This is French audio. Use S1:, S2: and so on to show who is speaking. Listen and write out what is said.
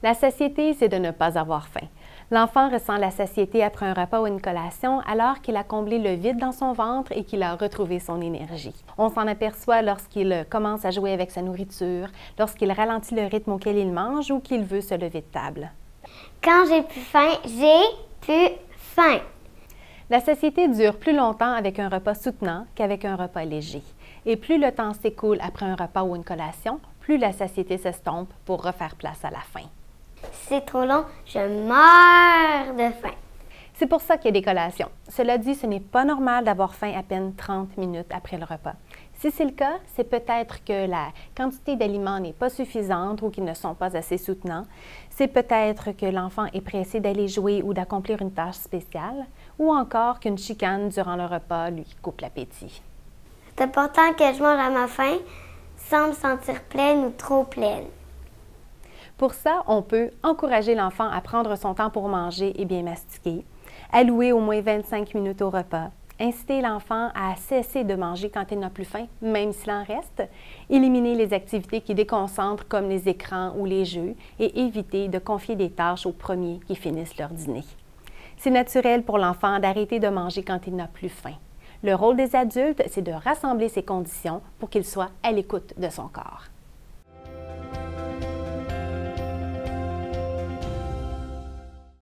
S1: La satiété, c'est de ne pas avoir faim. L'enfant ressent la satiété après un repas ou une collation alors qu'il a comblé le vide dans son ventre et qu'il a retrouvé son énergie. On s'en aperçoit lorsqu'il commence à jouer avec sa nourriture, lorsqu'il ralentit le rythme auquel il mange ou qu'il veut se lever de table.
S2: Quand j'ai plus faim, j'ai plus faim.
S1: La satiété dure plus longtemps avec un repas soutenant qu'avec un repas léger. Et plus le temps s'écoule après un repas ou une collation, plus la satiété s'estompe pour refaire place à la faim.
S2: Si c'est trop long, je meurs de faim.
S1: C'est pour ça qu'il y a des collations. Cela dit, ce n'est pas normal d'avoir faim à peine 30 minutes après le repas. Si c'est le cas, c'est peut-être que la quantité d'aliments n'est pas suffisante ou qu'ils ne sont pas assez soutenants. C'est peut-être que l'enfant est pressé d'aller jouer ou d'accomplir une tâche spéciale, ou encore qu'une chicane durant le repas lui coupe l'appétit.
S2: C'est important que je mange à ma faim sans me sentir pleine ou trop pleine.
S1: Pour ça, on peut encourager l'enfant à prendre son temps pour manger et bien mastiquer, allouer au moins 25 minutes au repas, inciter l'enfant à cesser de manger quand il n'a plus faim, même s'il en reste, éliminer les activités qui déconcentrent comme les écrans ou les jeux et éviter de confier des tâches aux premiers qui finissent leur dîner. C'est naturel pour l'enfant d'arrêter de manger quand il n'a plus faim. Le rôle des adultes, c'est de rassembler ces conditions pour qu'il soit à l'écoute de son corps.